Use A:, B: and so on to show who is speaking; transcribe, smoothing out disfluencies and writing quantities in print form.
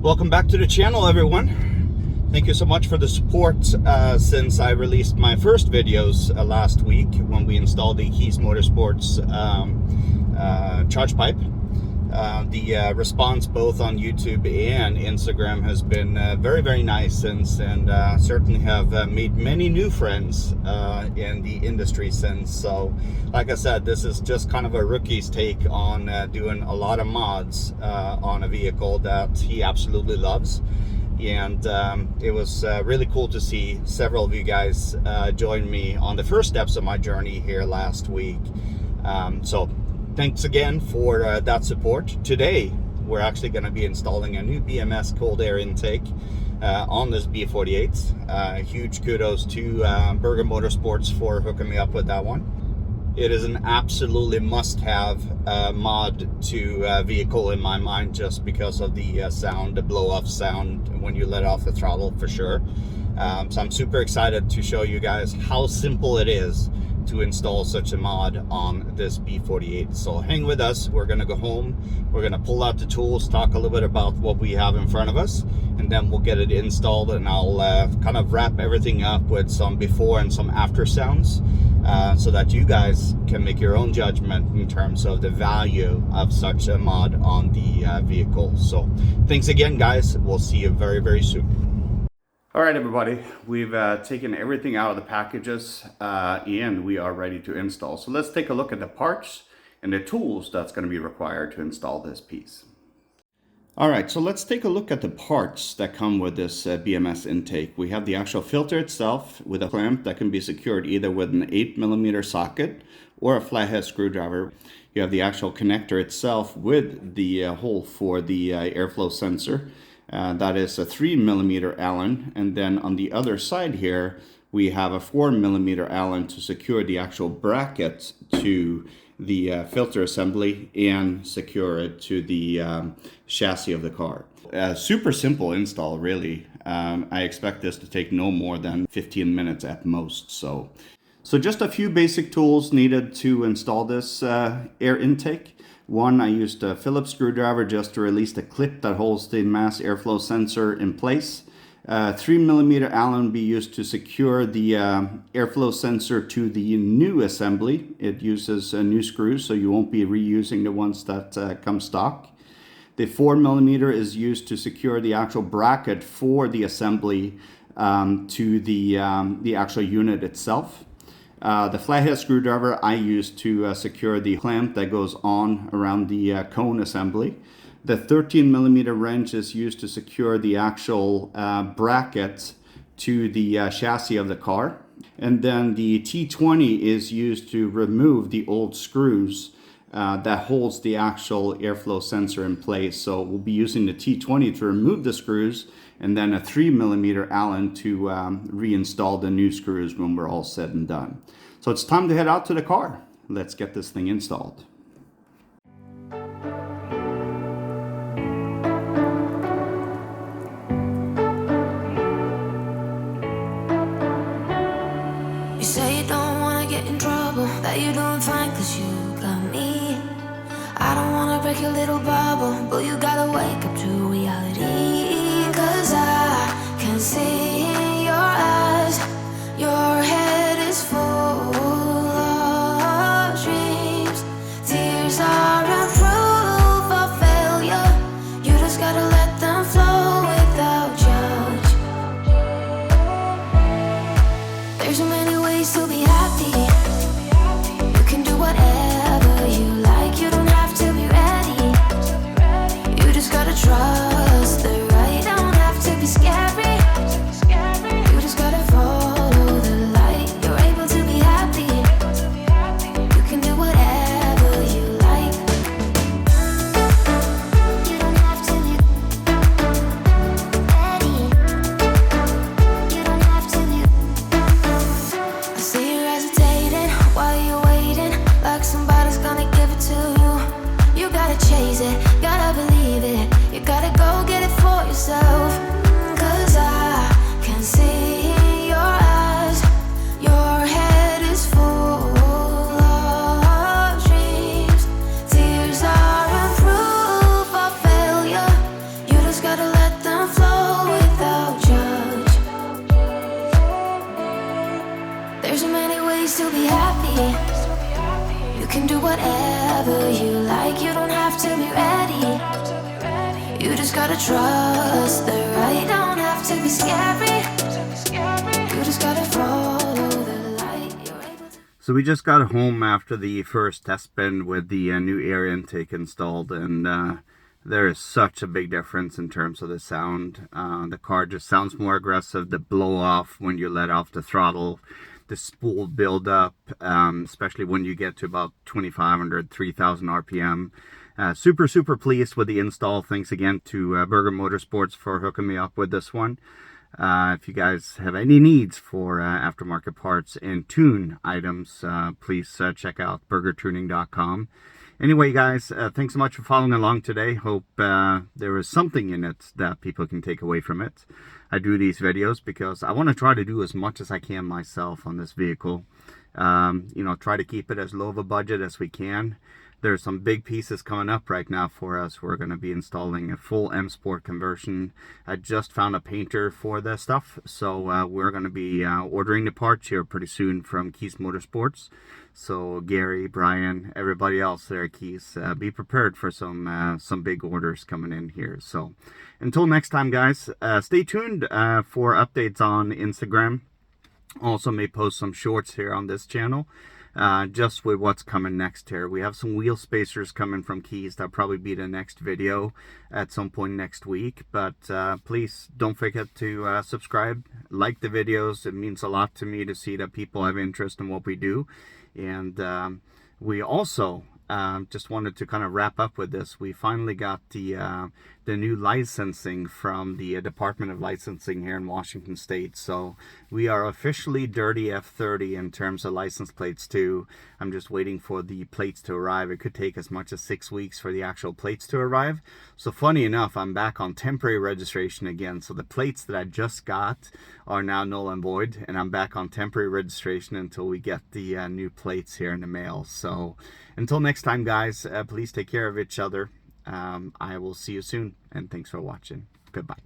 A: Welcome back to the channel, everyone. Thank you so much for the support since I released my first videos last week when we installed the DIRTYF Motorsports charge pipe. The response both on YouTube and Instagram has been very, very nice since, and certainly have made many new friends in the industry since. So like I said, this is just kind of a rookie's take on doing a lot of mods on a vehicle that he absolutely loves. And it was really cool to see several of you guys join me on the first steps of my journey here last week. So thanks again for that support. Today, we're actually going to be installing a new BMS cold air intake on this B48. Huge kudos to Burger Motorsports for hooking me up with that one. It is an absolutely must-have mod to a vehicle in my mind, just because of the sound, the blow-off sound when you let off the throttle, for sure. So I'm super excited to show you guys how simple it is to install such a mod on this B48. So hang with us. We're gonna go home, we're gonna pull out the tools, talk a little bit about what we have in front of us, and then we'll get it installed, and I'll kind of wrap everything up with some before and some after sounds, so that you guys can make your own judgment in terms of the value of such a mod on the vehicle. So thanks again, guys. We'll see you very, very soon. All right, everybody, we've taken everything out of the packages and we are ready to install. So let's take a look at the parts and the tools that's going to be required to install this piece. All right, so let's take a look at the parts that come with this BMS intake. We have the actual filter itself with a clamp that can be secured either with an 8mm socket or a flathead screwdriver. You have the actual connector itself with the hole for the airflow sensor. That is a 3mm Allen, and then on the other side here we have a 4mm Allen to secure the actual bracket to the filter assembly and secure it to the chassis of the car. Super simple install, really. I expect this to take no more than 15 minutes at most. So just a few basic tools needed to install this air intake. One, I used a Phillips screwdriver just to release the clip that holds the mass airflow sensor in place. 3mm Allen will be used to secure the airflow sensor to the new assembly. It uses new screws, so you won't be reusing the ones that come stock. The 4mm is used to secure the actual bracket for the assembly to the actual unit itself. The flathead screwdriver I use to secure the clamp that goes on around the cone assembly. The 13mm wrench is used to secure the actual bracket to the chassis of the car. And then the T20 is used to remove the old screws that holds the actual airflow sensor in place. So we'll be using the T20 to remove the screws, and then a 3mm Allen to reinstall the new screws when we're all said and done. So it's time to head out to the car. Let's get this thing installed.
B: You say you don't wanna get in trouble, that you're doing fine cause you got me. I don't wanna break your little bubble, but you gotta wake up to reality. Cause I can see in your eyes, your head is full of dreams. Tears aren't proof of failure, you just gotta let them flow without judge. There's so many ways to be happy, you can do whatever you like, you don't have to be ready, you just gotta trust the right gotta trust the right, don't have to be scary. You just gotta follow the light. You're able to...
A: So we just got home after the first test spin with the new air intake installed, and there is such a big difference in terms of the sound. The car just sounds more aggressive. The blow off when you let off the throttle, the spool build up, especially when you get to about 2,500, 3,000 RPM. Super pleased with the install. Thanks again to Burger Motorsports for hooking me up with this one. If you guys have any needs for aftermarket parts and tune items, please check out burgertuning.com. Anyway, guys, thanks so much for following along today. Hope there was something in it that people can take away from it. I do these videos because I want to try to do as much as I can myself on this vehicle. You know, try to keep it as low of a budget as we can. There's some big pieces coming up right now for us. We're going to be installing a full M Sport conversion. I just found a painter for the stuff, so we're going to be ordering the parts here pretty soon from Keys Motorsports. So Gary, Brian, everybody else there at Keys, be prepared for some big orders coming in here. So until next time, guys, stay tuned for updates on Instagram. Also may post some shorts here on this channel. Just with what's coming next here. We have some wheel spacers coming from Keys. That'll probably be the next video at some point next week. But please don't forget to subscribe, like the videos. It means a lot to me to see that people have interest in what we do. And we also just wanted to kind of wrap up with this. We finally got the new licensing from the Department of Licensing here in Washington State. So we are officially DIRTYF30 in terms of license plates too. I'm just waiting for the plates to arrive. It could take as much as 6 weeks for the actual plates to arrive. So funny enough, I'm back on temporary registration again. So the plates that I just got are now null and void, and I'm back on temporary registration until we get the new plates here in the mail. So until next time, guys, please take care of each other. I will see you soon, and thanks for watching. Goodbye.